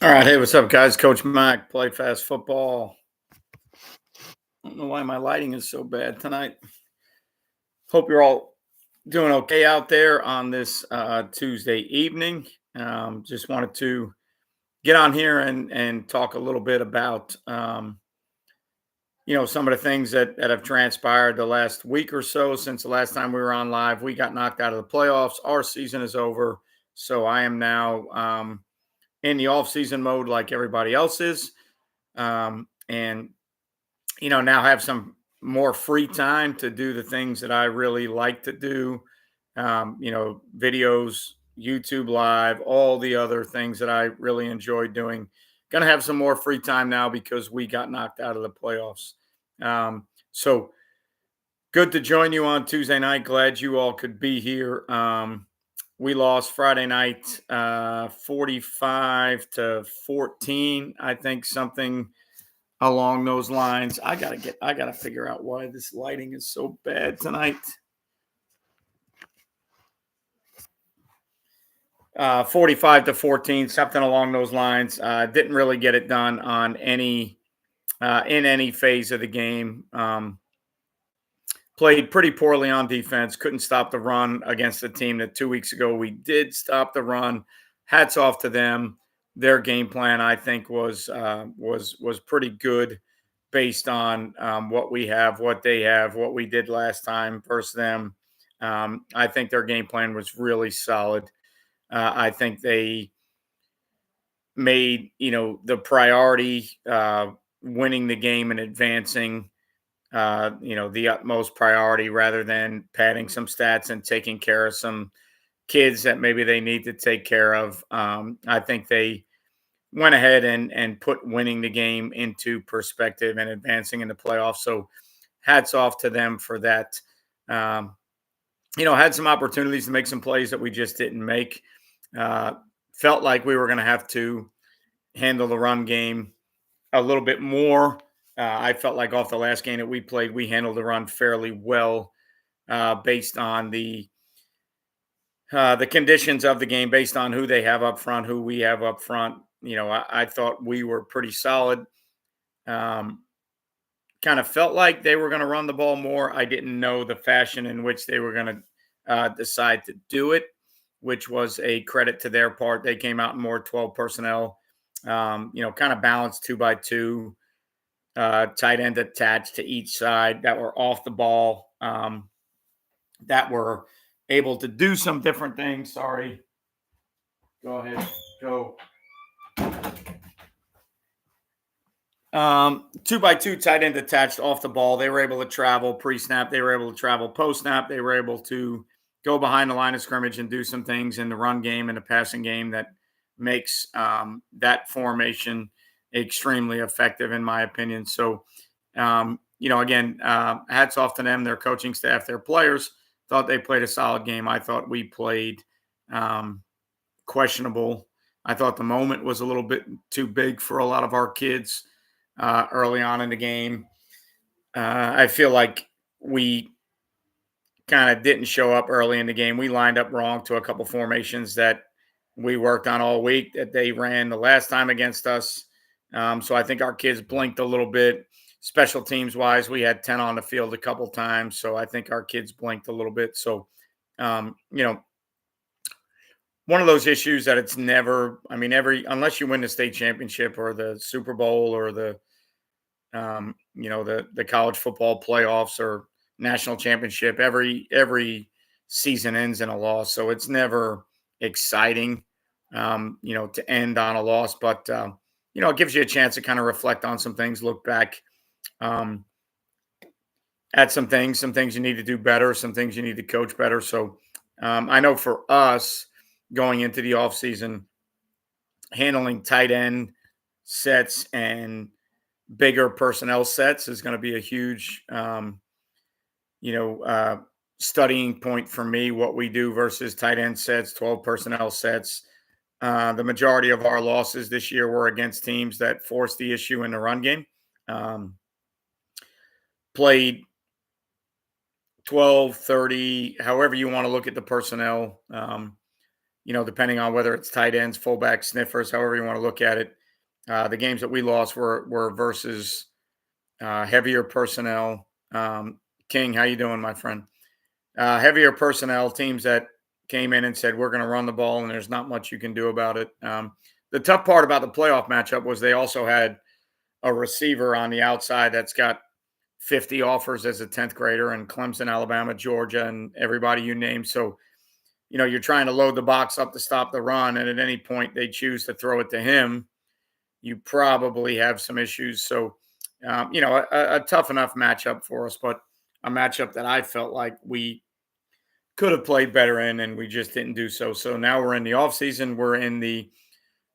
All right. Hey, what's up, guys? Coach Mac, play fast football. I don't know why my lighting is so bad tonight. Hope you're all doing okay out there on this Tuesday evening. Just wanted to get on here and talk a little bit about some of the things that have transpired the last week or so since the last time we were on live. We got knocked out of the playoffs. Our season is over, so I am now in the off season mode like everybody else is. And now have some more free time to do the things that I really like to do. Videos, YouTube Live, all the other things that I really enjoy doing. Gonna have some more free time now because we got knocked out of the playoffs. So good to join you on Tuesday night. Glad you all could be here. We lost Friday night, 45-14. I think something along those lines. I gotta figure out why this lighting is so bad tonight. 45-14, something along those lines. Didn't really get it done on any in any phase of the game. Played pretty poorly on defense. Couldn't stop the run against a team that 2 weeks ago we did stop the run. Hats off to them. Their game plan, I think, was pretty good based on what we have, what they have, what we did last time versus them. I think their game plan was really solid. I think they made the priority winning the game and advancing the utmost priority rather than padding some stats and taking care of some kids that maybe they need to take care of. I think they went ahead and put winning the game into perspective and advancing in the playoffs. So hats off to them for that. Um, had some opportunities to make some plays that we just didn't make. Uh, Felt like we were going to have to handle the run game a little bit more. I felt like off the last game that we played, we handled the run fairly well based on the conditions of the game, based on who they have up front, who we have up front. I thought we were pretty solid. Um, Kind of felt like they were going to run the ball more. I didn't know the fashion in which they were going to decide to do it, which was a credit to their part. They came out in more 12 personnel, kind of balanced 2 by 2, tight end attached to each side that were off the ball, that were able to do some different things. Sorry. Go ahead. Go. 2 by 2 tight end attached off the ball. They were able to travel pre-snap. They were able to travel post-snap. They were able to go behind the line of scrimmage and do some things in the run game and the passing game that makes that formation extremely effective, in my opinion. So, again, hats off to them, their coaching staff, their players. Thought they played a solid game. I thought we played um, questionable. I thought the moment was a little bit too big for a lot of our kids early on in the game. I feel like we kind of didn't show up early in the game. We lined up wrong to a couple formations that we worked on all week that they ran the last time against us. So I think our kids blinked a little bit. Special teams wise, we had 10 on the field a couple times. So I think our kids blinked a little bit. So, um, you know, one of those issues that it's never, I mean, unless you win the state championship or the Super Bowl or the college football playoffs or national championship, every season ends in a loss. So it's never exciting, to end on a loss. But it gives you a chance to kind of reflect on some things, look back um, at some things you need to do better, some things you need to coach better. So I know for us going into the offseason, handling tight end sets and bigger personnel sets is going to be a huge, you know, uh, studying point for me. What we do versus tight end sets, 12 personnel sets. The majority of our losses this year were against teams that forced the issue in the run game. Um, Played 12, 30, however you want to look at the personnel. depending on whether it's tight ends, fullbacks, sniffers, however you want to look at it. The games that we lost were versus heavier personnel. King, how you doing, my friend? Heavier personnel teams that came in and said we're going to run the ball, and there's not much you can do about it. The tough part about the playoff matchup was they also had a receiver on the outside that's got 50 offers as a 10th grader, and Clemson, Alabama, Georgia, and everybody you name. So, you're trying to load the box up to stop the run, and at any point they choose to throw it to him, you probably have some issues. So, a tough enough matchup for us, but a matchup that I felt like we could have played better in, and we just didn't do so. So now we're in the off season. We're in the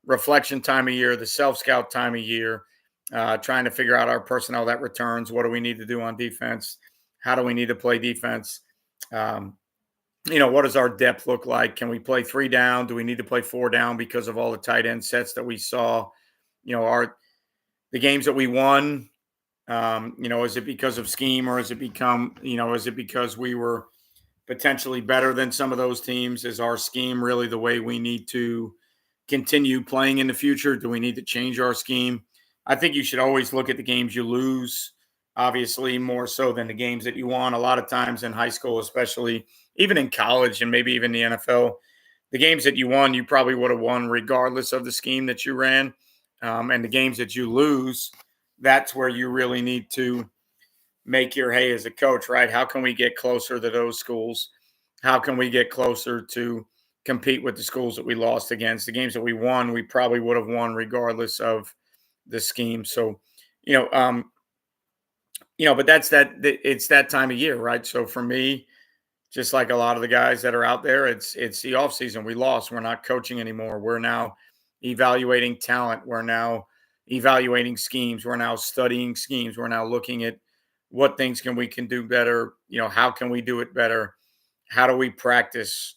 reflection time of year, the self scout time of year, trying to figure out our personnel that returns. What do we need to do on defense? How do we need to play defense? What does our depth look like? Can we play 3 down? Do we need to play 4 down because of all the tight end sets that we saw? The games that we won, is it because of scheme, or is it because we were potentially better than some of those teams? Is our scheme really the way we need to continue playing in the future? Do we need to change our scheme? I think you should always look at the games you lose, obviously, more so than the games that you won. A lot of times in high school, especially, even in college and maybe even the NFL, the games that you won, you probably would have won regardless of the scheme that you ran. And the games that you lose, that's where you really need to make your hay as a coach, right? How can we get closer to those schools? How can we get closer to compete with the schools that we lost against? The games that we won, we probably would have won regardless of the scheme. So, but it's that time of year, right? So for me, just like a lot of the guys that are out there, it's the off season. We lost. We're not coaching anymore. We're now evaluating talent. We're now evaluating schemes. We're now studying schemes. We're now looking at what things we can do better. How can we do it better? How do we practice?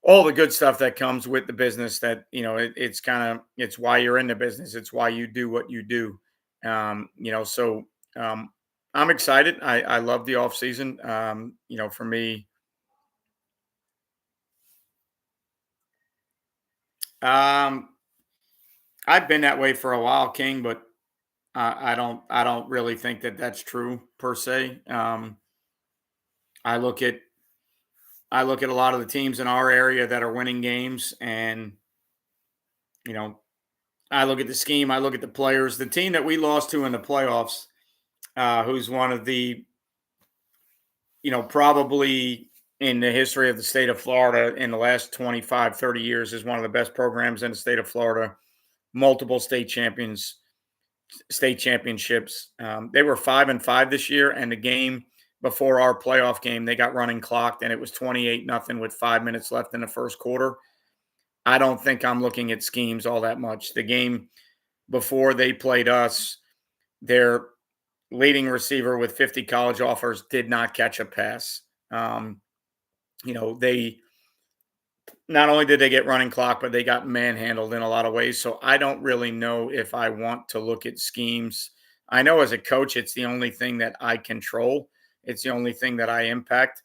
All the good stuff that comes with the business that, it's why you're in the business. It's why you do what you do. So I'm excited. I love the off season. For me, I've been that way for a while, King, but I don't really think that that's true per se. I look at a lot of the teams in our area that are winning games, and you know, I look at the scheme, I look at the players. The team that we lost to in the playoffs, who's one of the, probably in the history of the state of Florida in the last 25, 30 years, is one of the best programs in the state of Florida. Multiple state championships. They were 5-5 this year, and the game before our playoff game, they got running clocked, and it was 28-0 with 5 minutes left in the first quarter. I don't think I'm looking at schemes all that much. The game before they played us, their leading receiver with 50 college offers did not catch a pass. They not only did they get running clock, but they got manhandled in a lot of ways. So I don't really know if I want to look at schemes. I know as a coach, it's the only thing that I control. It's the only thing that I impact.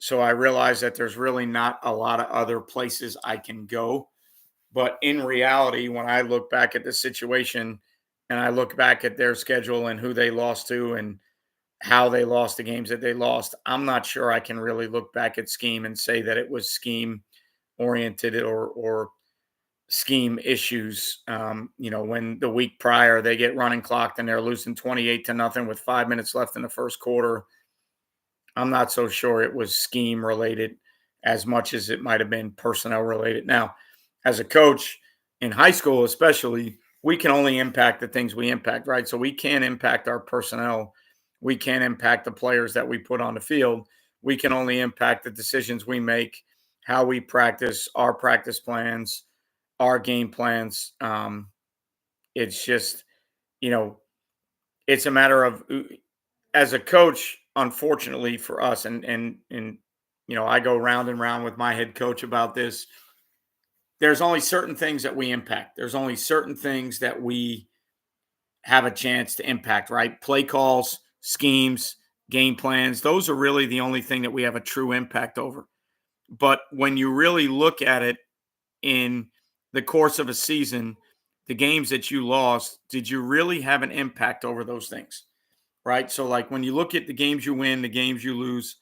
So I realize that there's really not a lot of other places I can go. But in reality, when I look back at the situation and I look back at their schedule and who they lost to and how they lost the games that they lost, I'm not sure I can really look back at scheme and say that it was scheme oriented or scheme issues. When the week prior they get running clocked and they're losing 28-0 with 5 minutes left in the first quarter, I'm not so sure it was scheme related as much as it might have been personnel related. Now, as a coach in high school, especially, we can only impact the things we impact, right? So we can't impact our personnel. We can't impact the players that we put on the field. We can only impact the decisions we make, how we practice, our practice plans, our game plans. It's just, it's a matter of, as a coach, unfortunately for us, and I go round and round with my head coach about this. There's only certain things that we impact. There's only certain things that we have a chance to impact, right? Play calls, schemes, game plans. Those are really the only thing that we have a true impact over. But when you really look at it in the course of a season, the games that you lost, did you really have an impact over those things? Right. So, like when you look at the games you win, the games you lose,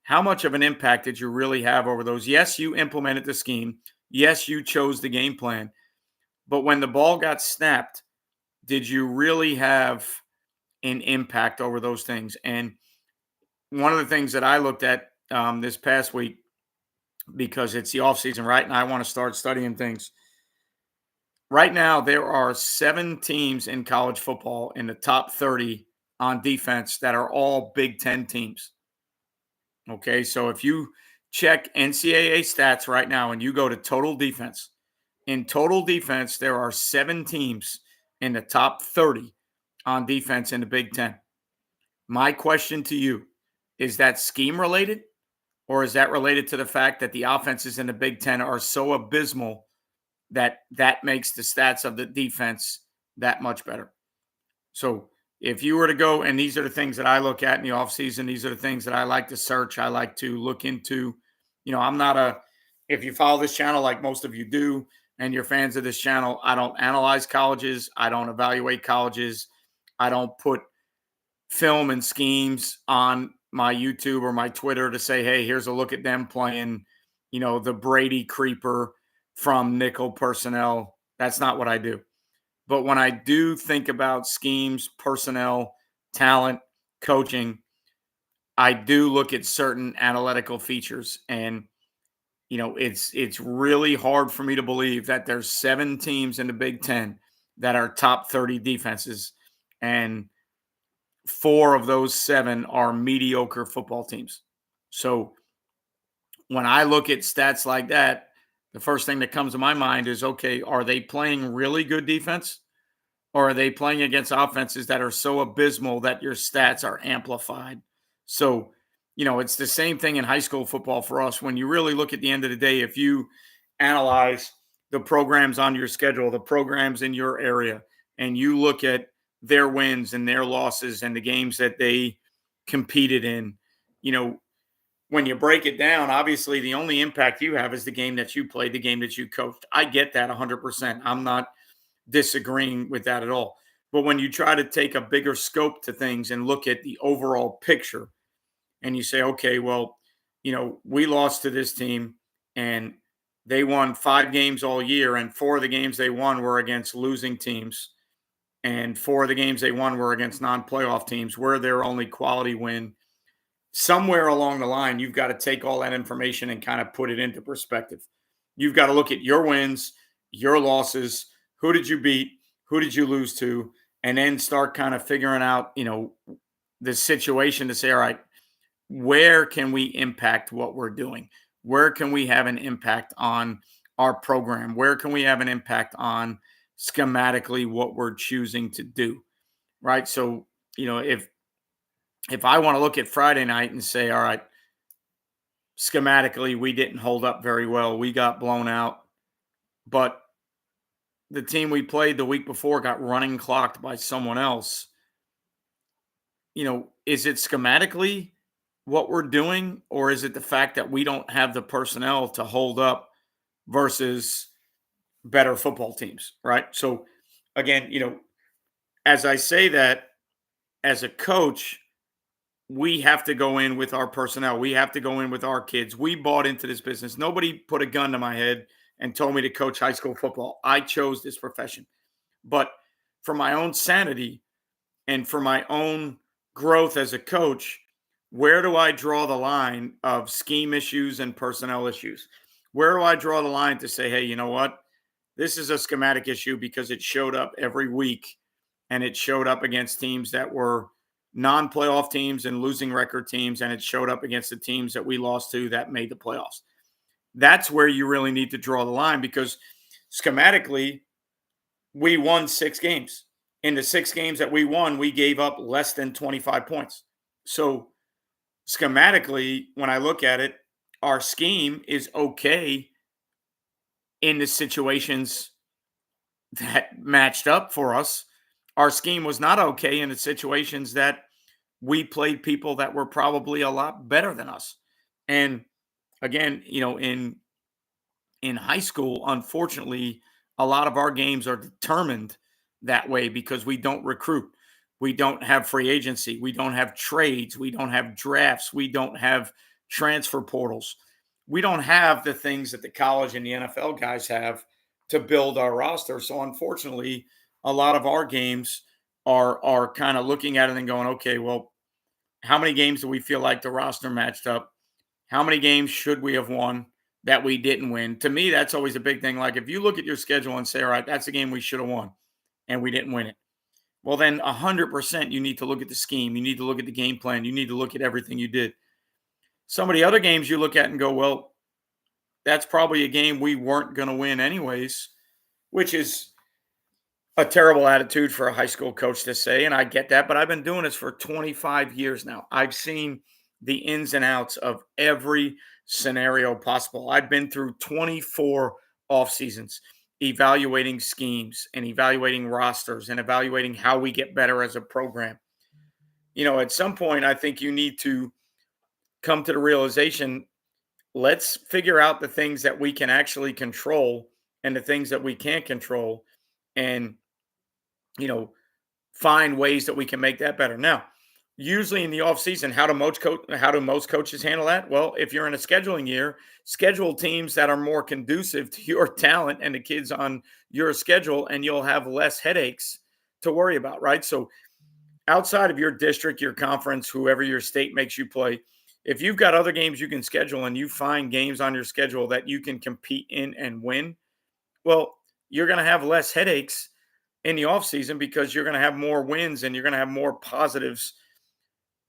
how much of an impact did you really have over those? Yes, you implemented the scheme. Yes, you chose the game plan. But when the ball got snapped, did you really have an impact over those things? And one of the things that I looked at this past week, because it's the off season, right? And I want to start studying things. Right now, there are 7 teams in college football in the top 30 on defense that are all Big Ten teams. Okay. So if you check NCAA stats right now and you go to total defense, in total defense, there are 7 teams in the top 30 on defense in the Big Ten. My question to you, is that scheme related, or is that related to the fact that the offenses in the Big Ten are so abysmal that that makes the stats of the defense that much better? So if you were to go, and these are the things that I look at in the offseason, these are the things that I like to search, I like to look into. I'm not if you follow this channel like most of you do, and you're fans of this channel, I don't analyze colleges, I don't evaluate colleges, I don't put film and schemes on my YouTube or my Twitter to say, hey, here's a look at them playing, the Brady creeper from nickel personnel. That's not what I do. But when I do think about schemes, personnel, talent, coaching, I do look at certain analytical features. And, it's really hard for me to believe that there's 7 teams in the Big Ten that are top 30 defenses. And 4 of those 7 are mediocre football teams. So when I look at stats like that, the first thing that comes to my mind is, okay, are they playing really good defense? Or are they playing against offenses that are so abysmal that your stats are amplified? So, it's the same thing in high school football for us. When you really look at the end of the day, if you analyze the programs on your schedule, the programs in your area, and you look at their wins and their losses and the games that they competed in, when you break it down, obviously the only impact you have is the game that you played, the game that you coached. I get that 100%. I'm not disagreeing with that at all. But when you try to take a bigger scope to things and look at the overall picture, and you say, okay, well, we lost to this team and they won 5 games all year, and 4 of the games they won were against losing teams, and 4 of the games they won were against non-playoff teams. We're their only quality win. Somewhere along the line, you've got to take all that information and kind of put it into perspective. You've got to look at your wins, your losses, who did you beat, who did you lose to, and then start kind of figuring out, the situation to say, all right, where can we impact what we're doing? Where can we have an impact on our program? Where can we have an impact on schematically what we're choosing to do? Right. So, if I want to look at Friday night and say, all right, schematically, we didn't hold up very well. We got blown out. But the team we played the week before got running clocked by someone else. Is it schematically what we're doing, or is it the fact that we don't have the personnel to hold up versus better football teams? Right. So, again, as I say that, as a coach, we have to go in with our personnel. We have to go in with our kids. We bought into this business. Nobody put a gun to my head and told me to coach high school football. I chose this profession. But for my own sanity and for my own growth as a coach, where do I draw the line of scheme issues and personnel issues? Where do I draw the line to say, hey, you know what? This is a schematic issue because it showed up every week, and it showed up against teams that were non-playoff teams and losing record teams, and it showed up against the teams that we lost to that made the playoffs. That's where you really need to draw the line, because schematically, we won 6 games. In the 6 games that we won, we gave up less than 25 points. So schematically, when I look at it, our scheme is okay in the situations that matched up for us. Our scheme was not okay in the situations that we played people that were probably a lot better than us. And again, in high school, unfortunately, a lot of our games are determined that way because we don't recruit. We don't have free agency. We don't have trades. We don't have drafts. We don't have transfer portals. We don't have the things that the college and the NFL guys have to build our roster. So unfortunately, a lot of our games are kind of looking at it and going, okay, well, how many games do we feel like the roster matched up? How many games should we have won that we didn't win? To me, that's always a big thing. Like if you look at your schedule and say, all right, that's a game we should have won and we didn't win it. Well, then 100% you need to look at the scheme. You need to look at the game plan. You need to look at everything you did. Some of the other games you look at and go, well, that's probably a game we weren't going to win anyways, which is a terrible attitude for a high school coach to say. And I get that, but I've been doing this for 25 years now. I've seen the ins and outs of every scenario possible. I've been through 24 off seasons evaluating schemes and evaluating rosters and evaluating how we get better as a program. At some point, I think you need to come to the realization, let's figure out the things that we can actually control and the things that we can't control, and you know find ways that we can make that better. Now, usually in the off season, how do most coaches handle that? Well, if you're in a scheduling year, schedule teams that are more conducive to your talent and the kids on your schedule, and you'll have less headaches to worry about, right? So outside of your district, your conference, whoever your state makes you play, if you've got other games you can schedule and you find games on your schedule that you can compete in and win, well, you're going to have less headaches in the offseason because you're going to have more wins and you're going to have more positives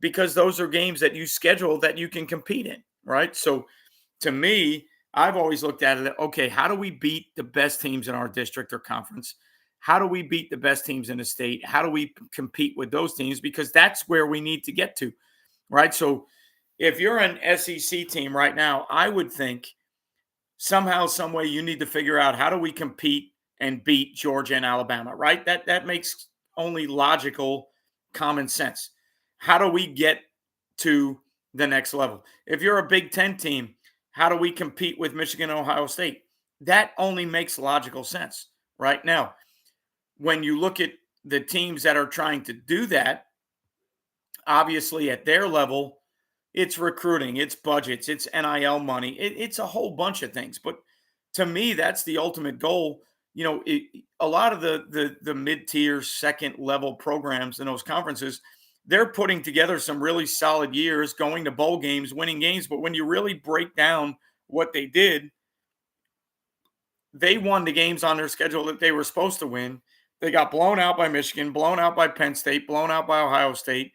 because those are games that you schedule that you can compete in, right? So to me, I've always looked at it, okay, how do we beat the best teams in our district or conference? How do we beat the best teams in the state? How do we compete with those teams? Because that's where we need to get to, right? So if you're an SEC team right now, I would think somehow, some way, you need to figure out how do we compete and beat Georgia and Alabama, right? That makes only logical, common sense. How do we get to the next level? If you're a Big Ten team, how do we compete with Michigan and Ohio State? That only makes logical sense right now. When you look at the teams that are trying to do that, obviously at their level, it's recruiting, it's budgets, it's NIL money, it's a whole bunch of things. But to me, that's the ultimate goal. A lot of the mid tier, second level programs in those conferences, they're putting together some really solid years, going to bowl games, winning games. But when you really break down what they did, they won the games on their schedule that they were supposed to win. They got blown out by Michigan, blown out by Penn State, blown out by Ohio State,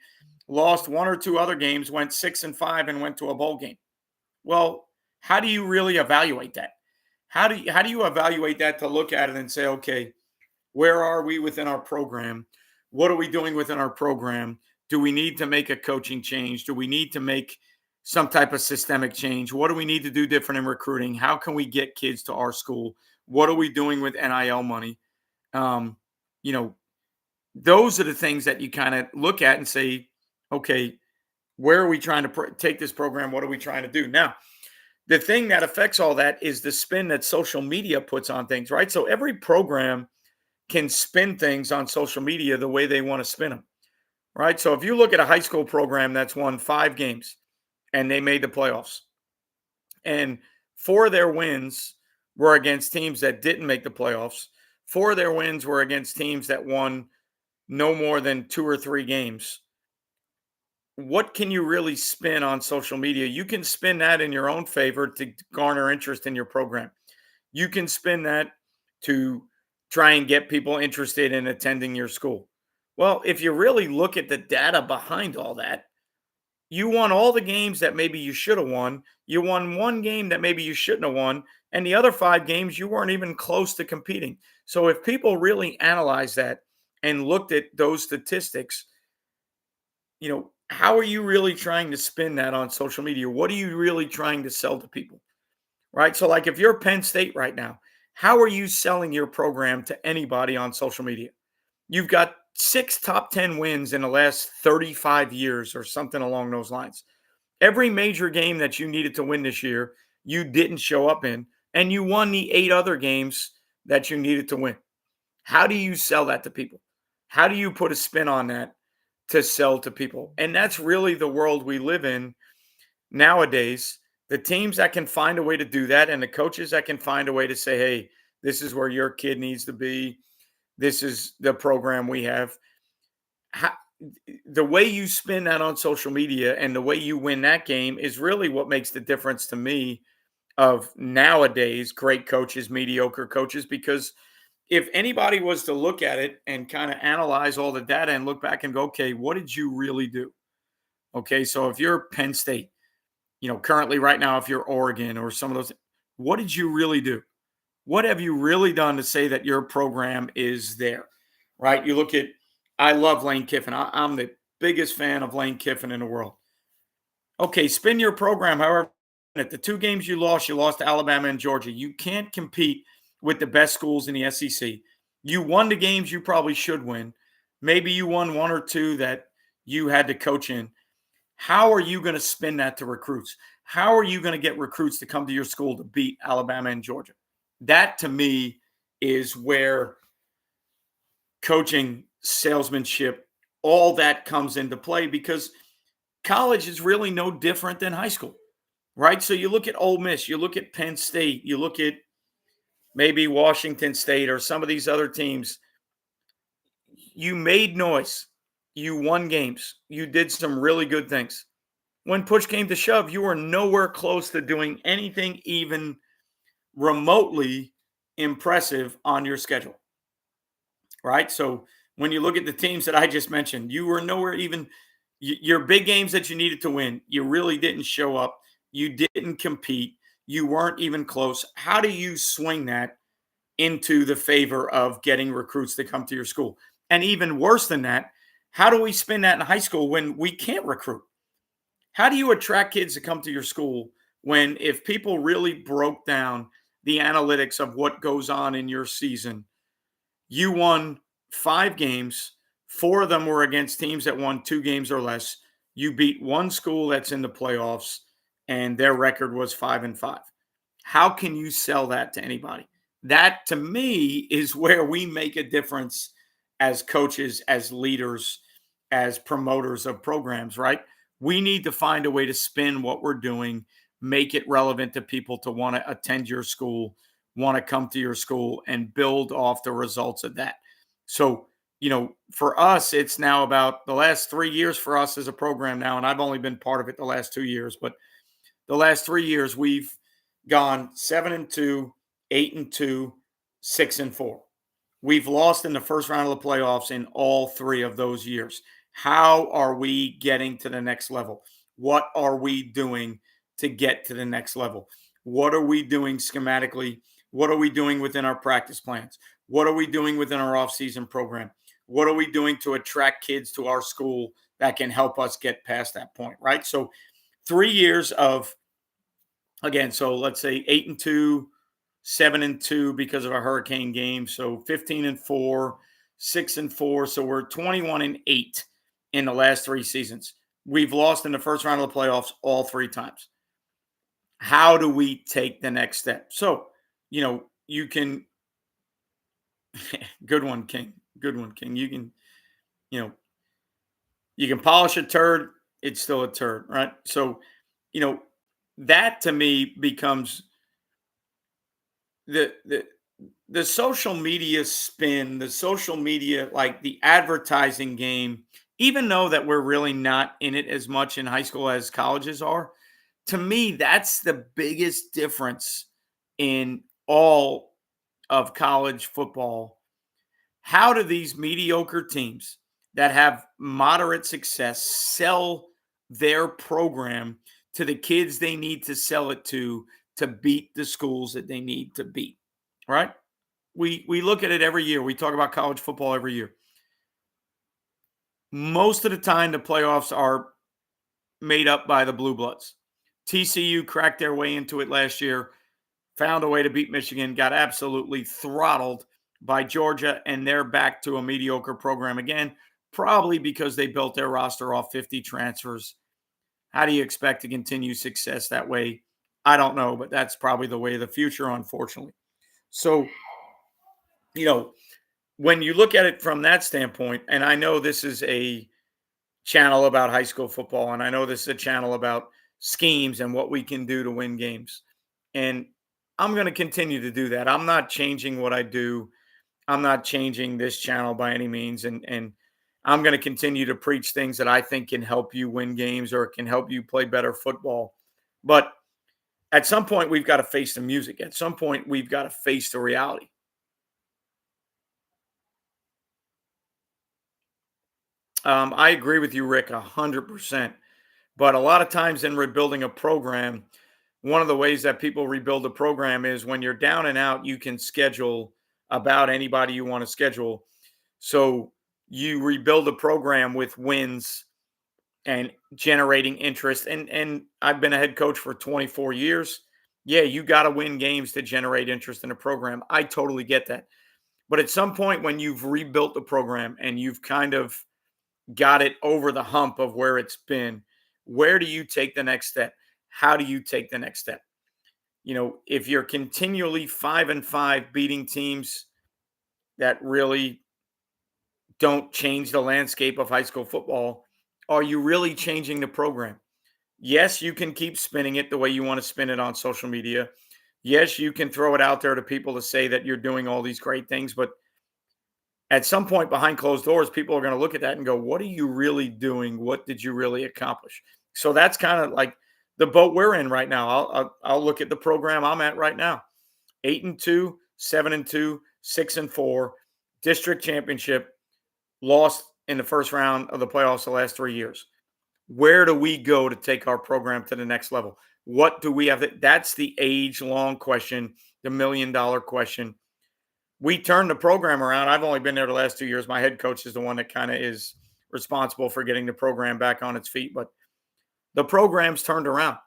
lost one or two other games, went 6-5, and went to a bowl game. Well, how do you really evaluate that? How do you evaluate that to look at it and say, okay, where are we within our program? What are we doing within our program? Do we need to make a coaching change? Do we need to make some type of systemic change? What do we need to do different in recruiting? How can we get kids to our school? What are we doing with NIL money? Um, you know, those are the things that you kind of look at and say, okay, where are we trying to take this program? What are we trying to do? Now, the thing that affects all that is the spin that social media puts on things, right? So every program can spin things on social media the way they want to spin them, right? So if you look at a high school program that's won 5 games and they made the playoffs, and 4 of their wins were against teams that didn't make the playoffs, 4 of their wins were against teams that won no more than 2 or 3 games. What can you really spin on social media? You can spin that in your own favor to garner interest in your program. You can spin that to try and get people interested in attending your school. Well, if you really look at the data behind all that, you won all the games that maybe you should have won. You won one game that maybe you shouldn't have won. And the other 5 games, you weren't even close to competing. So if people really analyze that and looked at those statistics, how are you really trying to spin that on social media? What are you really trying to sell to people? Right. So, like, if you're Penn State right now, how are you selling your program to anybody on social media? You've got 6 top 10 wins in the last 35 years or something along those lines. Every major game that you needed to win this year, you didn't show up in, and you won the 8 other games that you needed to win. How do you sell that to people? How do you put a spin on that to sell to people? And that's really the world we live in nowadays. The teams that can find a way to do that and the coaches that can find a way to say, hey, this is where your kid needs to be. This is the program we have. How, the way you spin that on social media and the way you win that game is really what makes the difference to me of nowadays great coaches, mediocre coaches, because if anybody was to look at it and kind of analyze all the data and look back and go, okay, what did you really do? Okay, so if you're Penn State, currently right now, if you're Oregon or some of those, what did you really do? What have you really done to say that your program is there? Right? You look at, I love Lane Kiffin. I'm the biggest fan of Lane Kiffin in the world. Okay, spin your program however. At the 2 games you lost to Alabama and Georgia. You can't compete with the best schools in the SEC. You won the games you probably should win. Maybe you won 1 or 2 that you had to coach in. How are you going to spin that to recruits? How are you going to get recruits to come to your school to beat Alabama and Georgia? That to me is where coaching, salesmanship, all that comes into play, because college is really no different than high school. Right? So you look at Ole Miss, you look at Penn State, you look at maybe Washington State or some of these other teams. You made noise. You won games. You did some really good things. When push came to shove, you were nowhere close to doing anything even remotely impressive on your schedule. Right? So when you look at the teams that I just mentioned, you were nowhere even your big games that you needed to win. You really didn't show up. You didn't compete. You weren't even close. How do you swing that into the favor of getting recruits to come to your school? And even worse than that, how do we spin that in high school when we can't recruit? How do you attract kids to come to your school when, if people really broke down the analytics of what goes on in your season, you won 5 games, 4 of them were against teams that won 2 games or less. You beat 1 school that's in the playoffs, and their record was 5-5. How can you sell that to anybody? That to me is where we make a difference as coaches, as leaders, as promoters of programs, right? We need to find a way to spin what we're doing, make it relevant to people to want to attend your school, want to come to your school, and build off the results of that. So, for us, it's now about the last 3 years for us as a program now, and I've only been part of it the last 2 years, but the last 3 years, we've gone 7-2, 8-2, 6-4. We've lost in the first round of the playoffs in all 3 of those years. How are we getting to the next level? What are we doing to get to the next level? What are we doing schematically? What are we doing within our practice plans? What are we doing within our off-season program? What are we doing to attract kids to our school that can help us get past that point, right? So 3 years of, again, so let's say 8-2, 7-2 because of a hurricane game. So 15-4, 6-4. So we're 21-8 in the last 3 seasons. We've lost in the first round of the playoffs all 3 times. How do we take the next step? So, you can, good one, King. Good one, King. You know, you can polish a turd, it's still a turd, right? So, that to me becomes the social media spin, the social media, like the advertising game, even though that we're really not in it as much in high school as colleges are, to me, that's the biggest difference in all of college football. How do these mediocre teams that have moderate success sell their program to the kids they need to sell it to beat the schools that they need to beat? Right? We look at it every year. We talk about college football every year. Most of the time, the playoffs are made up by the Blue Bloods. TCU cracked their way into it last year, found a way to beat Michigan, got absolutely throttled by Georgia, and they're back to a mediocre program again, probably because they built their roster off 50 transfers. How do you expect to continue success that way? I don't know, but that's probably the way of the future, unfortunately. So, you know, when you look at it from that standpoint, and I know this is a channel about high school football, and I know this is a channel about schemes and what we can do to win games. And I'm going to continue to do that. I'm not changing what I do. I'm not changing this channel by any means. And I'm going to continue to preach things that I think can help you win games or can help you play better football. But at some point, we've got to face the music. At some point, we've got to face the reality. I agree with you, Rick, 100%. But a lot of times in rebuilding a program, one of the ways that people rebuild a program is when you're down and out, you can schedule about anybody you want to schedule. So you rebuild a program with wins and generating interest. And I've been a head coach for 24 years. Yeah, you got to win games to generate interest in a program. I totally get that. But at some point, when you've rebuilt the program and you've kind of got it over the hump of where it's been, where do you take the next step? How do you take the next step? If you're continually 5-5 beating teams that really don't change the landscape of high school football, are you really changing the program? Yes, you can keep spinning it the way you want to spin it on social media. Yes, you can throw it out there to people to say that you're doing all these great things, but at some point behind closed doors, people are going to look at that and go, what are you really doing? What did you really accomplish? So that's kind of like the boat we're in right now. I'll look at the program I'm at right now. 8-2, 7-2, 6-4, district championship, lost in the first round of the playoffs the last 3 years. Where do we go to take our program to the next level? What do we have? That's the age-long question, the $1 million question. We turned the program around. I've only been there the last 2 years. My head coach is the one that kind of is responsible for getting the program back on its feet. But the program's turned around.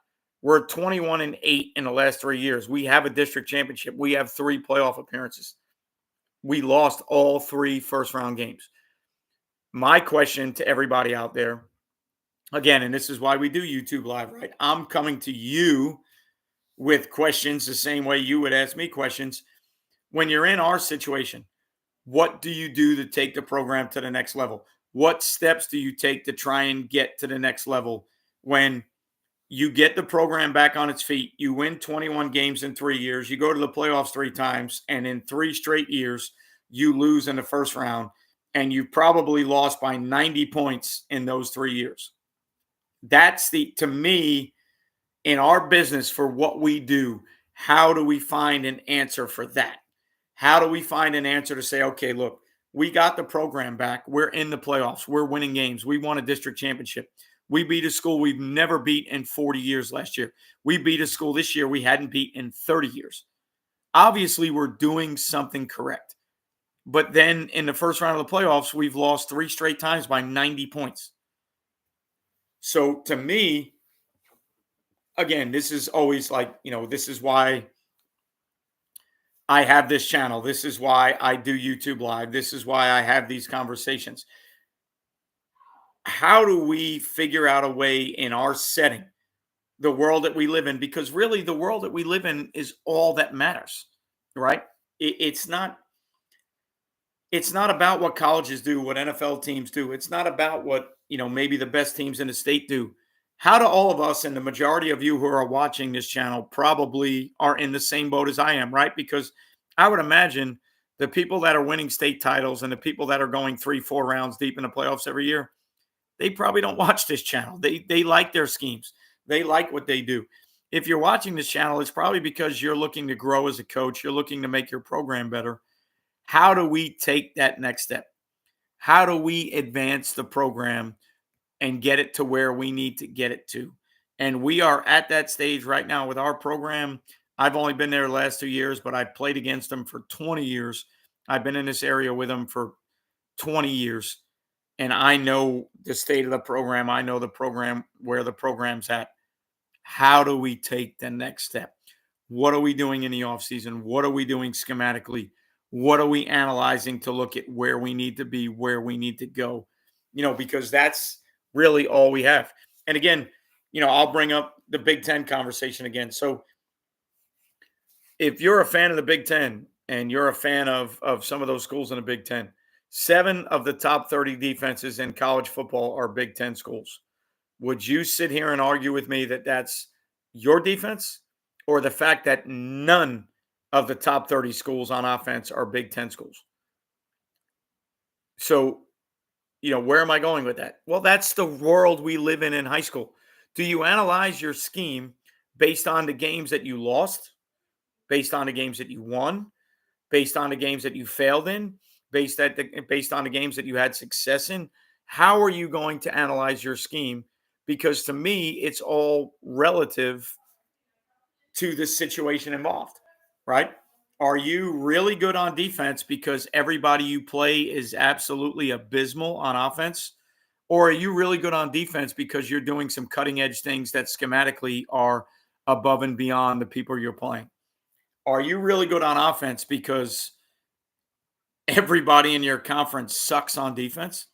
We're 21-8 in the last 3 years. We have a district championship. We have 3 playoff appearances. We lost all 3 first-round games. My question to everybody out there, again, and this is why we do YouTube Live, right? I'm coming to you with questions the same way you would ask me questions. When you're in our situation, what do you do to take the program to the next level? What steps do you take to try and get to the next level when you get the program back on its feet? You win 21 games in 3 years. You go to the playoffs 3 times, and in 3 straight years, you lose in the first round, and you probably lost by 90 points in those 3 years. That's to me, in our business for what we do, how do we find an answer for that? How do we find an answer to say, okay, look, we got the program back. We're in the playoffs. We're winning games. We won a district championship. We beat a school we've never beat in 40 years last year. We beat a school this year we hadn't beat in 30 years. Obviously, we're doing something correct. But then in the first round of the playoffs, we've lost 3 straight times by 90 points. So to me, again, this is always like, this is why I have this channel. This is why I do YouTube Live. This is why I have these conversations. How do we figure out a way in our setting, the world that we live in? Because really, the world that we live in is all that matters, right? It's not. It's not about what colleges do, what NFL teams do. It's not about what maybe the best teams in the state do. How do all of us and the majority of you who are watching this channel probably are in the same boat as I am, right? Because I would imagine the people that are winning state titles and the people that are going 3-4 rounds deep in the playoffs every year, they probably don't watch this channel. They like their schemes. They like what they do. If you're watching this channel, it's probably because you're looking to grow as a coach. You're looking to make your program better. How do we take that next step? How do we advance the program and get it to where we need to get it to? And we are at that stage right now with our program. I've only been there the last 2 years, but I've played against them for 20 years. I've been in this area with them for 20 years. And I know the state of the program. I know the program, where the program's at. How do we take the next step? What are we doing in the offseason? What are we doing schematically? What are we analyzing to look at where we need to be, where we need to go? Because that's really all we have. And again, I'll bring up the Big Ten conversation again. So if you're a fan of the Big Ten and you're a fan of some of those schools in the Big Ten, 7 of the top 30 defenses in college football are Big Ten schools. Would you sit here and argue with me that that's your defense, or the fact that none of the top 30 schools on offense are Big Ten schools? So, where am I going with that? Well, that's the world we live in high school. Do you analyze your scheme based on the games that you lost, based on the games that you won, based on the games that you failed in, based on the games that you had success in? How are you going to analyze your scheme? Because to me, it's all relative to the situation involved, right? Are you really good on defense because everybody you play is absolutely abysmal on offense? Or are you really good on defense because you're doing some cutting edge things that schematically are above and beyond the people you're playing? Are you really good on offense because everybody in your conference sucks on defense?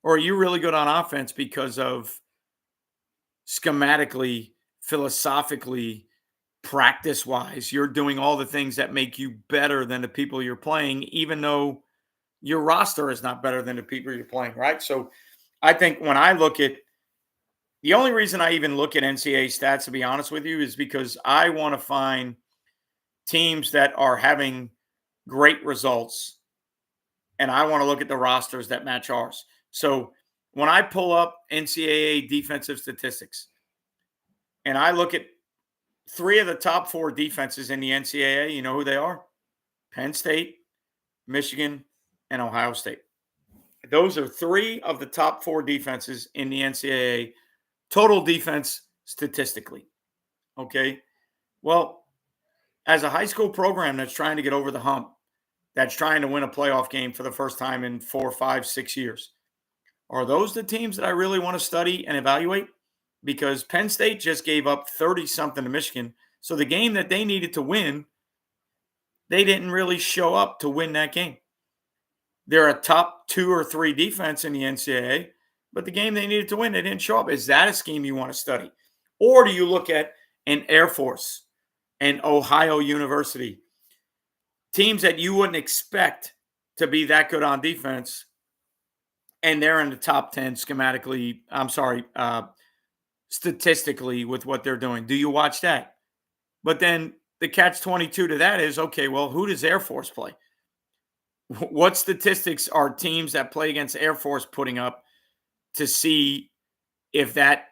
Or are you really good on offense because of schematically, philosophically, practice wise, you're doing all the things that make you better than the people you're playing, even though your roster is not better than the people you're playing, right? So I think when I look at the only reason I even look at NCAA stats, to be honest with you, is because I want to find teams that are having great results, and I want to look at the rosters that match ours. So when I pull up NCAA defensive statistics and I look at 3 of the top 4 defenses in the NCAA, you know who they are? Penn State, Michigan, and Ohio State. Those are 3 of the top 4 defenses in the NCAA total defense statistically. Okay. Well, as a high school program that's trying to get over the hump, that's trying to win a playoff game for the first time in 4, 5, 6 years, are those the teams that I really want to study and evaluate? Because Penn State just gave up 30-something to Michigan. So the game that they needed to win, they didn't really show up to win that game. They're a top 2 or 3 defense in the NCAA, but the game they needed to win, they didn't show up. Is that a scheme you want to study? Or do you look at an Air Force, an Ohio University, teams that you wouldn't expect to be that good on defense, and they're in the top 10 statistically with what they're doing? Do you watch that? But then the catch 22 to that is, okay, well, who does Air Force play? What statistics are teams that play against Air Force putting up to see if that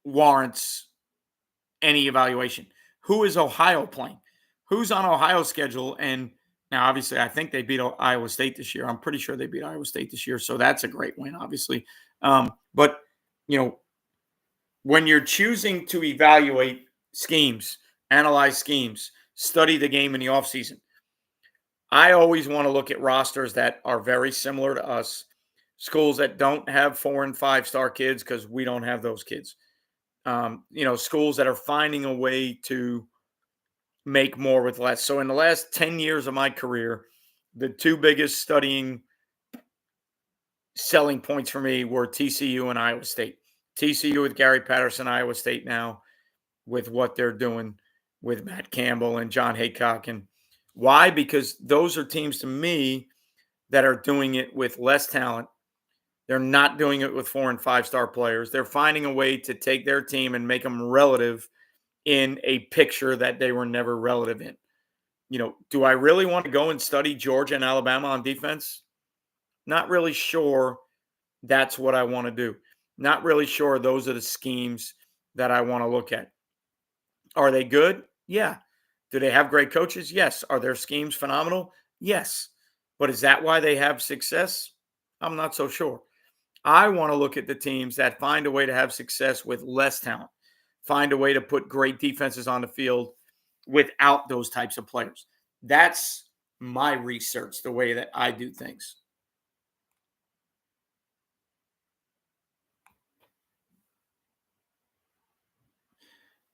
warrants any evaluation? Who is Ohio playing? Who's on Ohio's schedule? And now, obviously, I think they beat Iowa State this year. I'm pretty sure they beat Iowa State this year. So that's a great win, obviously. But, when you're choosing to evaluate schemes, analyze schemes, study the game in the offseason, I always want to look at rosters that are very similar to us, schools that don't have 4 and 5-star kids because we don't have those kids. Schools that are finding a way to make more with less. So in the last 10 years of my career, the 2 biggest selling points for me were TCU and Iowa State. TCU with Gary Patterson, Iowa State now with what they're doing with Matt Campbell and John Haycock. And why? Because those are teams to me that are doing it with less talent. They're not doing it with 4 and 5-star players. They're finding a way to take their team and make them relative in a picture that they were never relative in. Do I really want to go and study Georgia and Alabama on defense? Not really sure that's what I want to do. Not really sure those are the schemes that I want to look at. Are they good? Yeah. Do they have great coaches? Yes. Are their schemes phenomenal? Yes. But is that why they have success? I'm not so sure. I want to look at the teams that find a way to have success with less talent, find a way to put great defenses on the field without those types of players. That's my research, the way that I do things.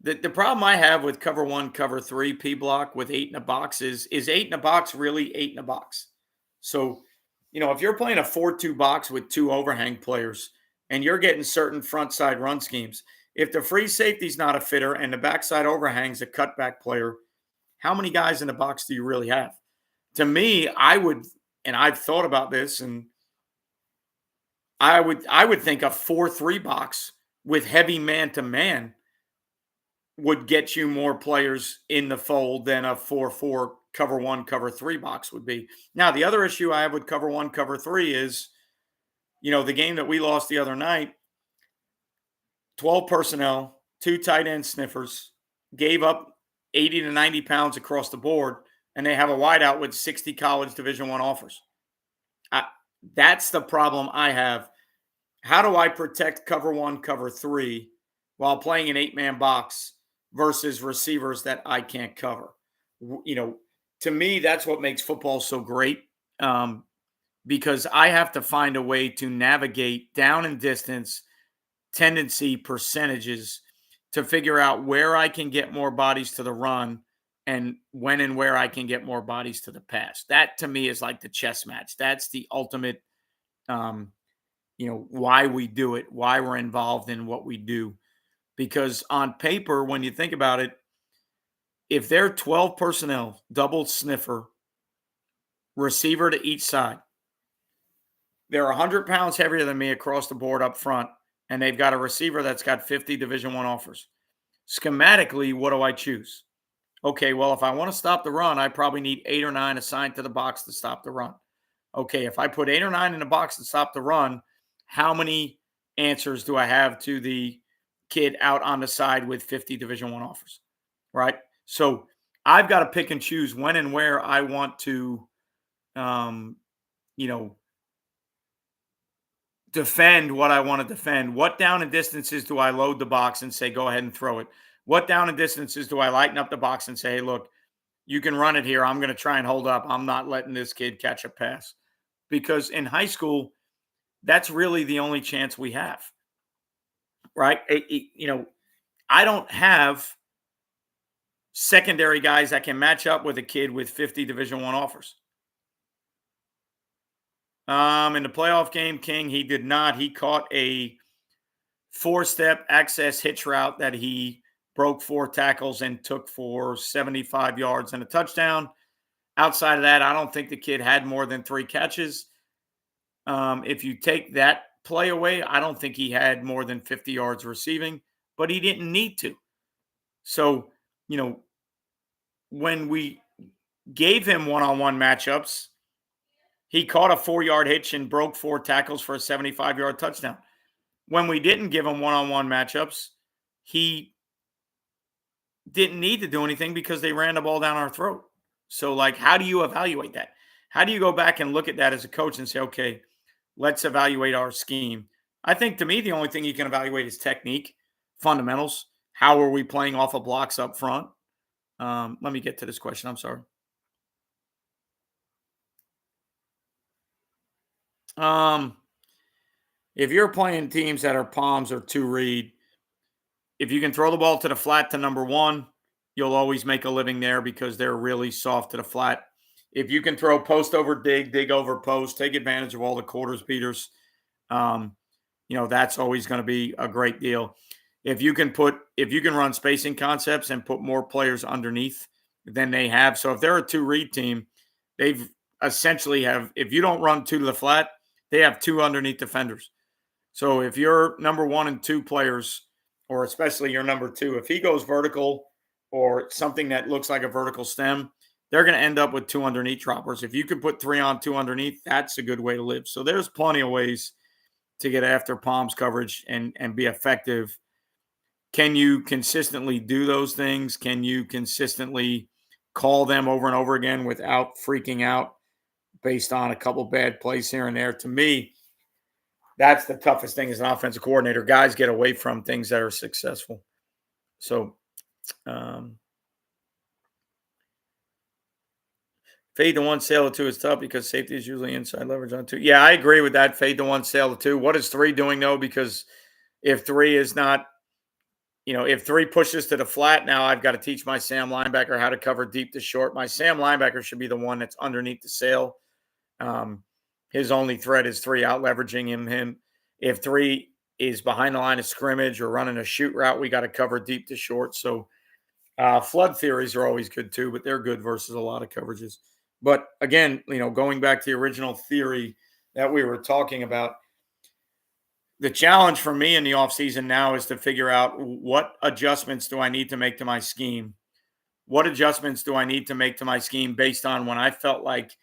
The problem I have with cover 1, cover 3, P block with 8 in a box is 8 in a box really 8 in a box? So, if you're playing a 4-2 box with 2 overhang players and you're getting certain front side run schemes, if the free safety's not a fitter and the backside overhang's a cutback player, how many guys in the box do you really have? To me, I would, and I've thought about this, and I would think a 4-3 box with heavy man to man would get you more players in the fold than a 4-4 cover one, cover three box would be. Now, the other issue I have with cover one, cover three is, the game that we lost the other night, 12 personnel, two tight end sniffers, gave up 80 to 90 pounds across the board, and they have a wideout with 60 college Division I offers. That's the problem I have. How do I protect cover one, cover three while playing an 8-man box versus receivers that I can't cover? To me, that's what makes football so great, because I have to find a way to navigate down and distance tendency percentages to figure out where I can get more bodies to the run and when and where I can get more bodies to the pass. That to me is like the chess match. That's the ultimate, why we do it, why we're involved in what we do. Because on paper, when you think about it, if they're 12 personnel, double sniffer, receiver to each side, they're 100 pounds heavier than me across the board up front, and they've got a receiver that's got 50 Division I offers. Schematically, what do I choose? Okay, well, if I want to stop the run, I probably need 8 or 9 assigned to the box to stop the run. Okay, if I put 8 or 9 in the box to stop the run, how many answers do I have to the kid out on the side with 50 Division I offers, right? So I've got to pick and choose when and where I want to, defend what I want to defend. What down and distances do I load the box and say, go ahead and throw it? What down and distances do I lighten up the box and say, hey, look, you can run it here. I'm going to try and hold up. I'm not letting this kid catch a pass. Because in high school, that's really the only chance we have, right? I don't have secondary guys that can match up with a kid with 50 Division I offers. In the playoff game, King, he did not. He caught a 4-step access hitch route that he broke 4 tackles and took for 75 yards and a touchdown. Outside of that, I don't think the kid had more than 3 catches. If you take that play away, I don't think he had more than 50 yards receiving, but he didn't need to. So, when we gave him one-on-one matchups, he caught a 4-yard hitch and broke 4 tackles for a 75-yard touchdown. When we didn't give him one-on-one matchups, he didn't need to do anything because they ran the ball down our throat. So, how do you evaluate that? How do you go back and look at that as a coach and say, okay, let's evaluate our scheme? I think, to me, the only thing you can evaluate is technique, fundamentals. How are we playing off of blocks up front? Let me get to this question. I'm sorry. If you're playing teams that are Palms or 2-read, if you can throw the ball to the flat to number 1, you'll always make a living there because they're really soft to the flat. If you can throw post over dig, dig over post, take advantage of all the quarters beaters, that's always going to be a great deal. If you can run spacing concepts and put more players underneath than they have. So if they're a 2-read team, they've essentially if you don't run 2 to the flat, they have 2 underneath defenders. So if your number 1 and 2 players, or especially your number 2, if he goes vertical or something that looks like a vertical stem, they're going to end up with 2 underneath droppers. If you can put 3 on, 2 underneath, that's a good way to live. So there's plenty of ways to get after Palms coverage and be effective. Can you consistently do those things? Can you consistently call them over and over again without freaking out based on a couple bad plays here and there? To me, that's the toughest thing as an offensive coordinator. Guys get away from things that are successful. So, fade to 1, sail to 2 is tough because safety is usually inside leverage on 2. Yeah, I agree with that. Fade to 1, sail to 2. What is 3 doing, though? Because if 3 is not, if 3 pushes to the flat, now I've got to teach my Sam linebacker how to cover deep to short. My Sam linebacker should be the one that's underneath the sail. His only threat is 3 out leveraging him. If 3 is behind the line of scrimmage or running a shoot route, we got to cover deep to short. So flood theories are always good too, but they're good versus a lot of coverages. But again, going back to the original theory that we were talking about, the challenge for me in the offseason now is to figure out what adjustments do I need to make to my scheme. What adjustments do I need to make to my scheme based on when I felt like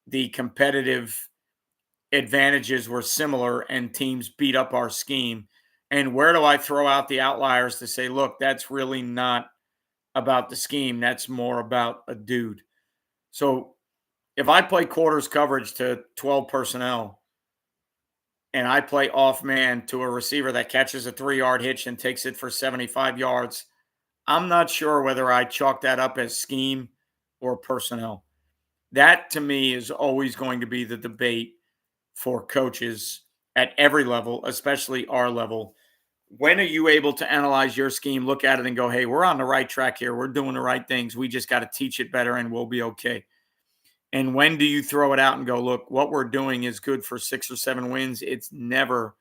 the competitive advantages were similar and teams beat up our scheme? And where do I throw out the outliers to say, look, that's really not about the scheme. That's more about a dude. So if I play quarters coverage to 12 personnel and I play off man to a receiver that catches a 3-yard hitch and takes it for 75 yards, I'm not sure whether I chalk that up as scheme or personnel. That to me is always going to be the debate for coaches at every level, especially our level. When are you able to analyze your scheme, look at it and go, hey, we're on the right track here. We're doing the right things. We just got to teach it better and we'll be okay. And when do you throw it out and go, look, what we're doing is good for 6 or 7 wins. It's never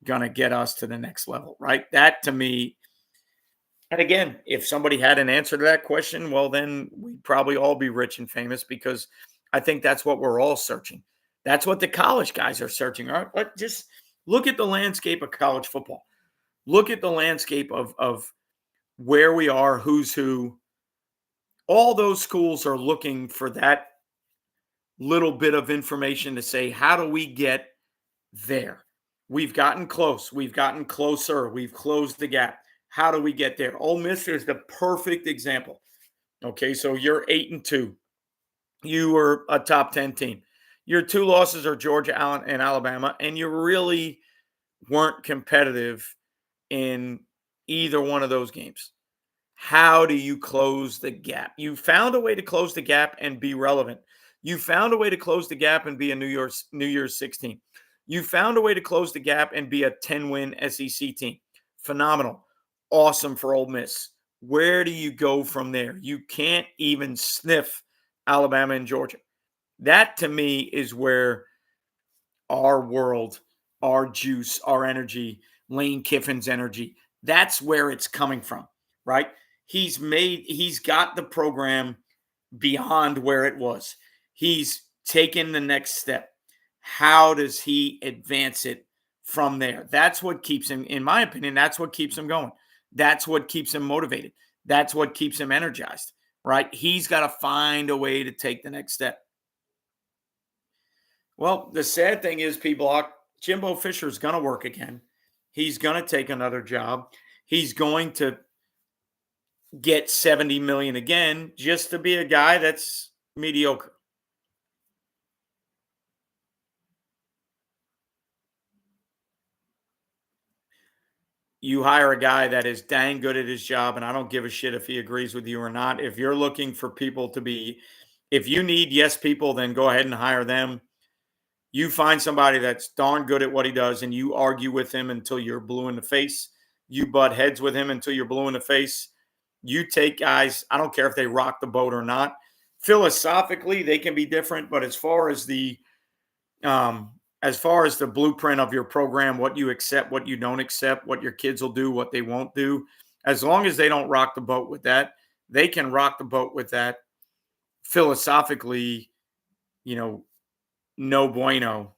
going to get us to the next level, right? That to me, and again, if somebody had an answer to that question, well, then we'd probably all be rich and famous because I think that's what we're all searching. That's what the college guys are searching. All right, but just look at the landscape of college football. Look at the landscape of where we are, who's who. All those schools are looking for that little bit of information to say, how do we get there? We've gotten close. We've gotten closer. We've closed the gap. How do we get there? Ole Miss is the perfect example. Okay, so you're 8-2. You were a top 10 team. Your 2 losses are Georgia, Allen, and Alabama, and you really weren't competitive in either one of those games. How do you close the gap? You found a way to close the gap and be relevant. You found a way to close the gap and be a New Year's 16. You found a way to close the gap and be a 10-win SEC team. Phenomenal. Awesome for Ole Miss. Where do you go from there? You can't even sniff Alabama and Georgia. That to me is where our world, our juice, our energy, Lane Kiffin's energy, that's where it's coming from, right? He's got the program beyond where it was. He's taken the next step. How does he advance it from there? That's what keeps him, in my opinion, that's what keeps him going. That's what keeps him motivated. That's what keeps him energized, right? He's got to find a way to take the next step. Well, the sad thing is, P-Block, Jimbo Fisher's going to work again. He's going to take another job. He's going to get $70 million again just to be a guy that's mediocre. You hire a guy that is dang good at his job, and I don't give a shit if he agrees with you or not. If you're looking for people to be, if you need yes people, then go ahead and hire them. You find somebody that's darn good at what he does, and you argue with him until you're blue in the face. You butt heads with him until you're blue in the face. You take guys, I don't care if they rock the boat or not. Philosophically, they can be different, but as far as the blueprint of your program, what you accept, what you don't accept, what your kids will do, what they won't do, as long as they don't rock the boat with that, they can rock the boat with that. Philosophically, no bueno.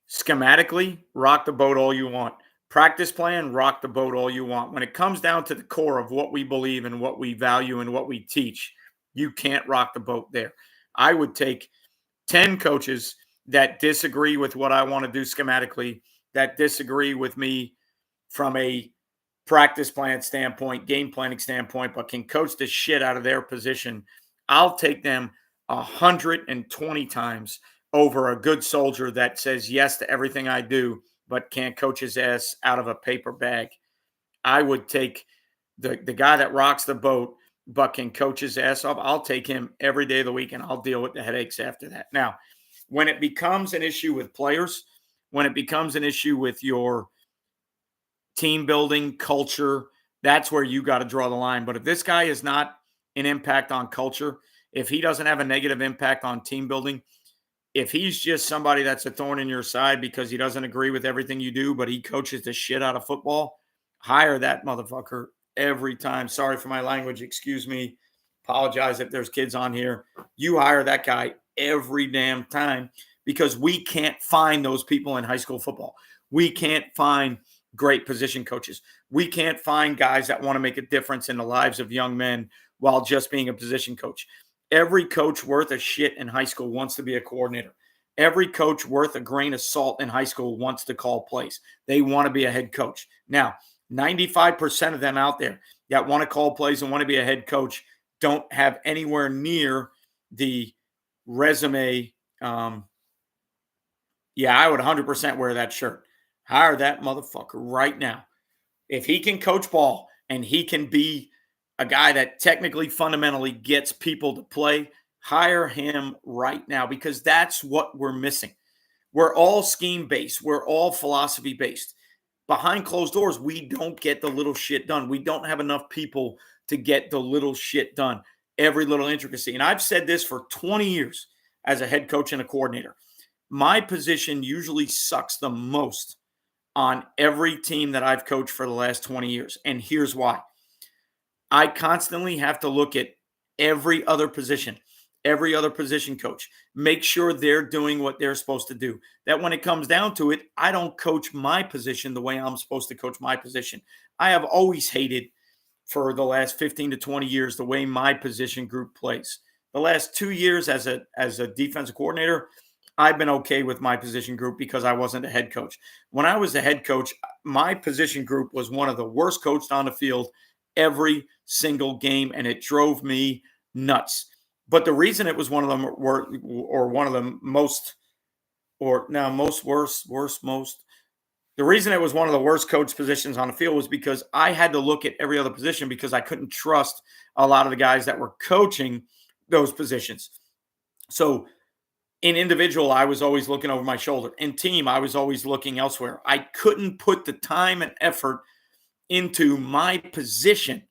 Schematically, rock the boat all you want. Practice plan, rock the boat all you want. When it comes down to the core of what we believe and what we value and what we teach, you can't rock the boat there. I would take 10 coaches that disagree with what I want to do schematically, that disagree with me from a practice plan standpoint, game planning standpoint, but can coach the shit out of their position. I'll take them 120 times over a good soldier that says yes to everything I do, but can't coach his ass out of a paper bag. I would take the guy that rocks the boat, but can coach his ass off. I'll take him every day of the week, and I'll deal with the headaches after that. Now, when it becomes an issue with players, when it becomes an issue with your team building culture, that's where you got to draw the line. But if this guy is not an impact on culture, if he doesn't have a negative impact on team building, If he's just somebody that's a thorn in your side because he doesn't agree with everything you do, but he coaches the shit out of football, hire that motherfucker every time. Sorry for my language. Excuse me. Apologize if there's kids on here. You hire that guy every damn time because we can't find those people in high school football. We can't find great position coaches. We can't find guys that want to make a difference in the lives of young men while just being a position coach. Every coach worth a shit in high school wants to be a coordinator. Every coach worth a grain of salt in high school wants to call plays. They want to be a head coach. Now, 95% of them out there that want to call plays and want to be a head coach don't have anywhere near the resume. Yeah, I would 100% wear that shirt. Hire that motherfucker right now. If he can coach ball and he can be a guy that technically, fundamentally gets people to play, hire him right now because that's what we're missing. We're all scheme based. We're all philosophy based. Behind closed doors, we don't get the little shit done. We don't have enough people to get the little shit done, every little intricacy. And I've said this for 20 years as a head coach and a coordinator. My position usually sucks the most on every team that I've coached for the last 20 years. And here's why. I constantly have to look at every other position coach, make sure they're doing what they're supposed to do. That when it comes down to it, I don't coach my position the way I'm supposed to coach my position. I have always hated for the last 15 to 20 years the way my position group plays. The last 2 years as a defensive coordinator, I've been okay with my position group because I wasn't a head coach. When I was the head coach, my position group was one of the worst coached on the field every single game, and it drove me nuts. But the reason it was one of them one of the most, or now most worst, most, the reason it was one of the worst coach positions on the field was because I had to look at every other position because I couldn't trust a lot of the guys that were coaching those positions. So in individual, I was always looking over my shoulder. In team, I was always looking elsewhere. I couldn't put the time and effort into my position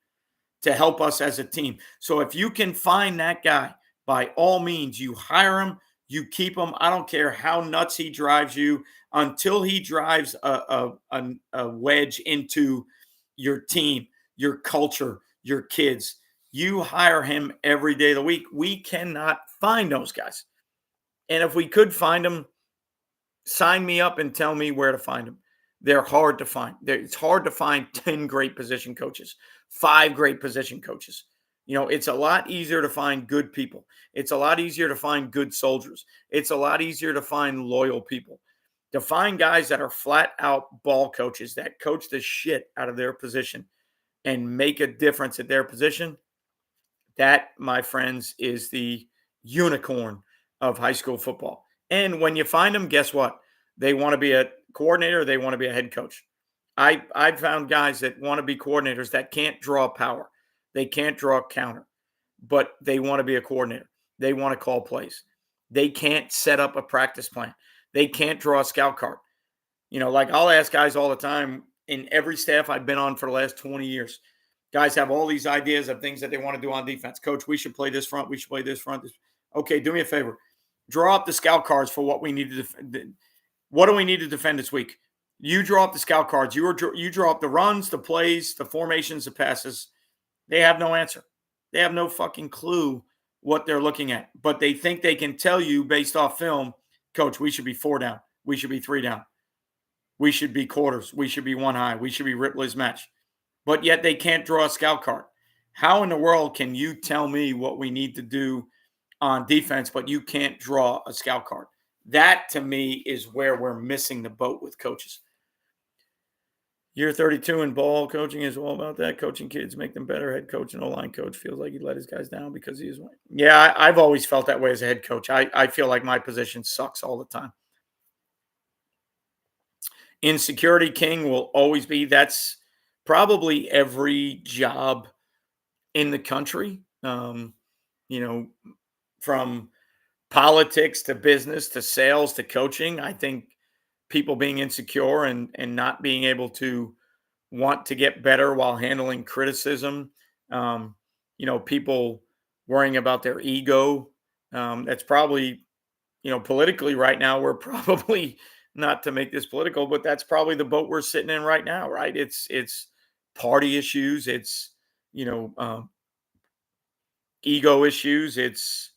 to help us as a team. So if you can find that guy, by all means, you hire him, you keep him. I don't care how nuts he drives you until he drives a wedge into your team, your culture, your kids. You hire him every day of the week. We cannot find those guys. And if we could find them, sign me up and tell me where to find them. They're hard to find. It's hard to find 10 great position coaches, 5 great position coaches. You know, it's a lot easier to find good people. It's a lot easier to find good soldiers. It's a lot easier to find loyal people. To find guys that are flat out ball coaches that coach the shit out of their position and make a difference at their position, that, my friends, is the unicorn of high school football. And when you find them, guess what? They want to be a coordinator. They want to be a head coach. I've found guys that want to be coordinators that can't draw power. They can't draw a counter, but they want to be a coordinator. They want to call plays. They can't set up a practice plan. They can't draw a scout card. You know, like I'll ask guys all the time in every staff I've been on for the last 20 years. Guys have all these ideas of things that they want to do on defense. Coach, we should play this front. We should play this front. Okay, do me a favor. Draw up the scout cards for what we need to defend. What do we need to defend this week? You draw up the scout cards. You draw up the runs, the plays, the formations, the passes. They have no answer. They have no fucking clue what they're looking at. But they think they can tell you based off film, Coach, we should be 4 down. We should be 3 down. We should be quarters. We should be 1 high. We should be Ripley's match. But yet they can't draw a scout card. How in the world can you tell me what we need to do on defense, but you can't draw a scout card? That, to me, is where we're missing the boat with coaches. Year 32 in ball coaching is all about that. Coaching kids, make them better. Head coach and O-line coach feels like he let his guys down because he is one. Yeah, I've always felt that way as a head coach. I feel like my position sucks all the time. Insecurity king will always be. That's probably every job in the country. You know, from politics to business to sales to coaching. I think people being insecure and not being able to want to get better while handling criticism. You know, people worrying about their ego. That's probably politically right now, we're probably not to make this political, but that's probably the boat we're sitting in right now, right? It's party issues, it's you know ego issues, it's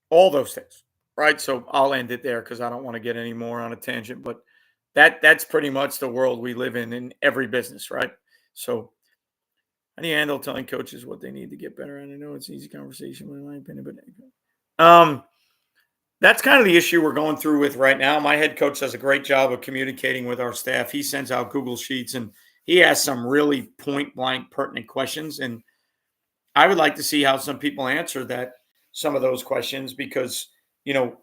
all those things, right? So I'll end it there because I don't want to get any more on a tangent, but that's pretty much the world we live in every business, right? So how do you handle telling coaches what they need to get better? And I know it's an easy conversation, in my opinion, but that's kind of the issue we're going through with right now. My head coach does a great job of communicating with our staff. He sends out Google Sheets and he asks some really point blank, pertinent questions. And I would like to see how some people answer some of those questions, because, you know,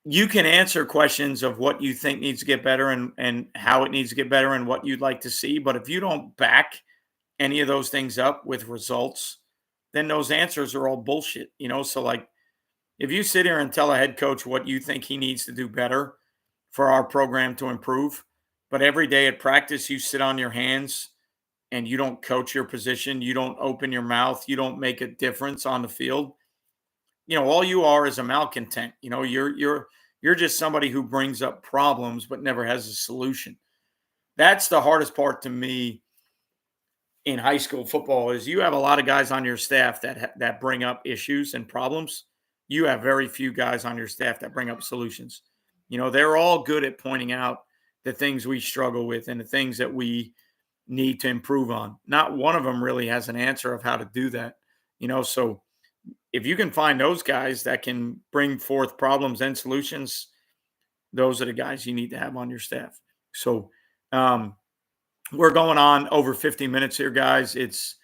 you can answer questions of what you think needs to get better and how it needs to get better and what you'd like to see. But if you don't back any of those things up with results, then those answers are all bullshit. So, like, if you sit here and tell a head coach what you think he needs to do better for our program to improve, but every day at practice you sit on your hands and you don't coach your position, you don't open your mouth, you don't make a difference on the field, all you are is a malcontent. You're just somebody who brings up problems but never has a solution. That's the hardest part to me in high school football, is you have a lot of guys on your staff that bring up issues and problems. You have very few guys on your staff that bring up solutions. They're all good at pointing out the things we struggle with and the things that we need to improve on. Not one of them really has an answer of how to do that. So if you can find those guys that can bring forth problems and solutions, those are the guys you need to have on your staff. So we're going on over 50 minutes here, guys. It's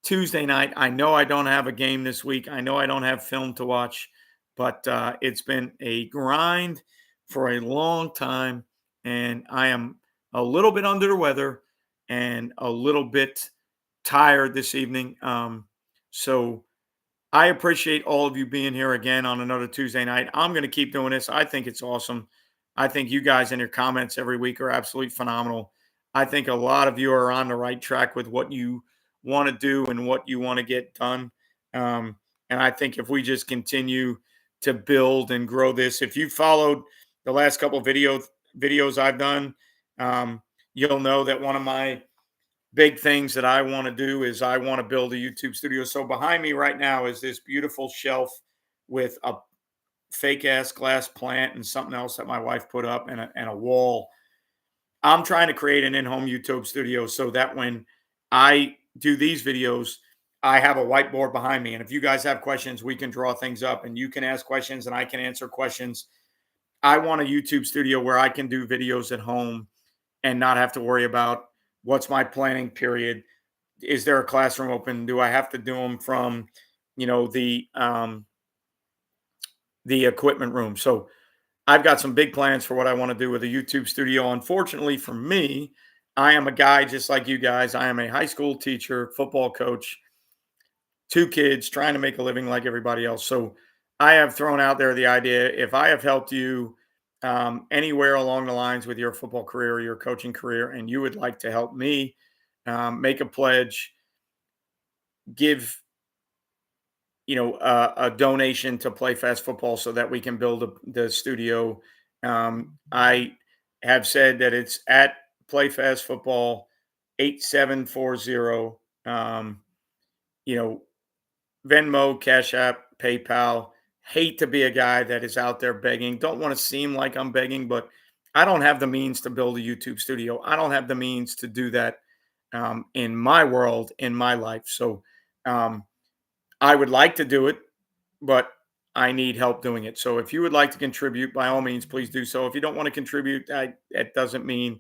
Tuesday night. I know I don't have a game this week. I know I don't have film to watch, but it's been a grind for a long time, and I am a little bit under the weather and a little bit tired this evening. So I appreciate all of you being here again on another Tuesday night. I'm going to keep doing this. I think it's awesome. I think you guys in your comments every week are absolutely phenomenal. I think a lot of you are on the right track with what you want to do and what you want to get done. And I think if we just continue to build and grow this, if you followed the last couple of videos I've done, you'll know that one of my big things that I want to do is I want to build a YouTube studio. So behind me right now is this beautiful shelf with a fake ass glass plant and something else that my wife put up, and a wall. I'm trying to create an in-home YouTube studio so that when I do these videos, I have a whiteboard behind me. And if you guys have questions, we can draw things up and you can ask questions and I can answer questions. I want a YouTube studio where I can do videos at home and not have to worry about what's my planning period. Is there a classroom open? Do I have to do them from, the equipment room? So I've got some big plans for what I want to do with a YouTube studio. Unfortunately for me, I am a guy just like you guys. I am a high school teacher, football coach, 2 kids, trying to make a living like everybody else. So I have thrown out there the idea, if I have helped you anywhere along the lines with your football career or your coaching career, and you would like to help me make a pledge, give a donation to Play Fast Football so that we can build the studio. I have said that it's at Play Fast Football 8740. Venmo, Cash App, PayPal. Hate to be a guy that is out there begging. Don't want to seem like I'm begging, but I don't have the means to build a YouTube studio. I don't have the means to do that in my world, in my life. So I would like to do it, but I need help doing it. So if you would like to contribute, by all means, please do so. If you don't want to contribute, it doesn't mean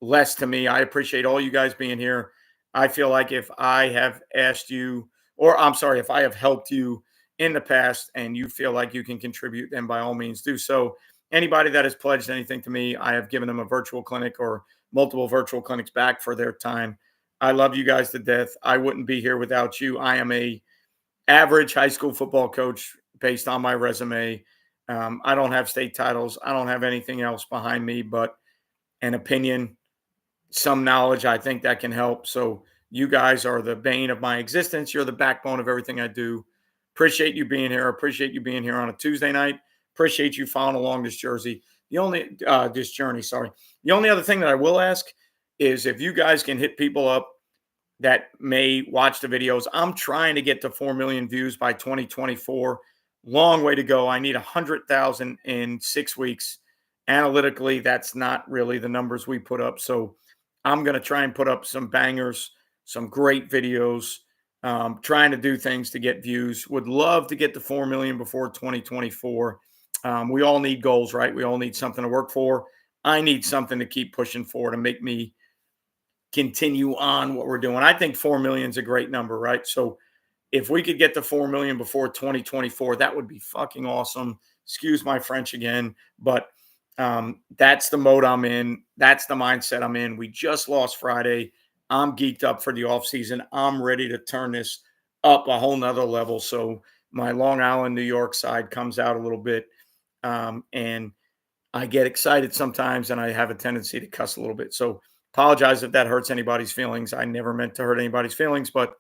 less to me. I appreciate all you guys being here. I feel like if I have asked you, or I'm sorry, if I have helped you in the past and you feel like you can contribute, then by all means do so. Anybody that has pledged anything to me, I have given them a virtual clinic or multiple virtual clinics back for their time. I love you guys to death. I wouldn't be here without you. I am a average high school football coach based on my resume. I don't have state titles. I don't have anything else behind me but an opinion, some knowledge. I think that can help. So you guys are the bane of my existence. You're the backbone of everything I do. Appreciate you being here. Appreciate you being here on a Tuesday night. Appreciate you following along this jersey. The only this journey, sorry. The only other thing that I will ask is if you guys can hit people up that may watch the videos. I'm trying to get to 4 million views by 2024. Long way to go. I need 100,000 in 6 weeks. Analytically, that's not really the numbers we put up. So I'm going to try and put up some bangers, some great videos, trying to do things to get views. Would love to get to 4 million before 2024. We all need goals, right? We all need something to work for. I need something to keep pushing for to make me continue on what we're doing. I think 4 million is a great number, right? So if we could get to 4 million before 2024, that would be fucking awesome. Excuse my French again, but that's the mode I'm in. That's the mindset I'm in. We just lost Friday. I'm geeked up for the offseason. I'm ready to turn this up a whole nother level. So my Long Island, New York side comes out a little bit. And I get excited sometimes and I have a tendency to cuss a little bit. So apologize if that hurts anybody's feelings. I never meant to hurt anybody's feelings, but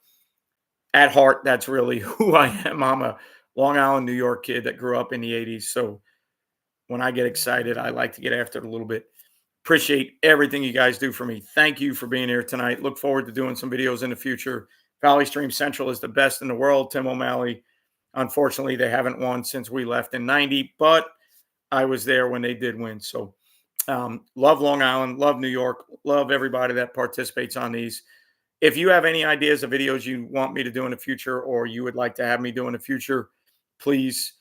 at heart, that's really who I am. I'm a Long Island, New York kid that grew up in the 80s. So when I get excited, I like to get after it a little bit. Appreciate everything you guys do for me. Thank you for being here tonight. Look forward to doing some videos in the future. Valley Stream Central is the best in the world. Tim O'Malley, unfortunately, they haven't won since we left in 90, but I was there when they did win. So love Long Island, love New York, love everybody that participates on these. If you have any ideas of videos you want me to do in the future or you would like to have me do in the future, please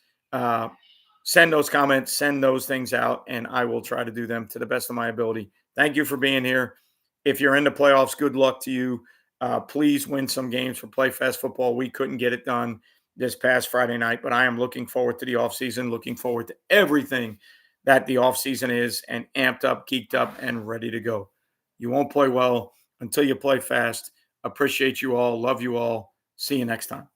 send those comments, send those things out, and I will try to do them to the best of my ability. Thank you for being here. If you're in the playoffs, good luck to you. Please win some games for PlayFast Football. We couldn't get it done this past Friday night, but I am looking forward to the offseason, looking forward to everything that the offseason is, and amped up, geeked up, and ready to go. You won't play well until you play fast. Appreciate you all. Love you all. See you next time.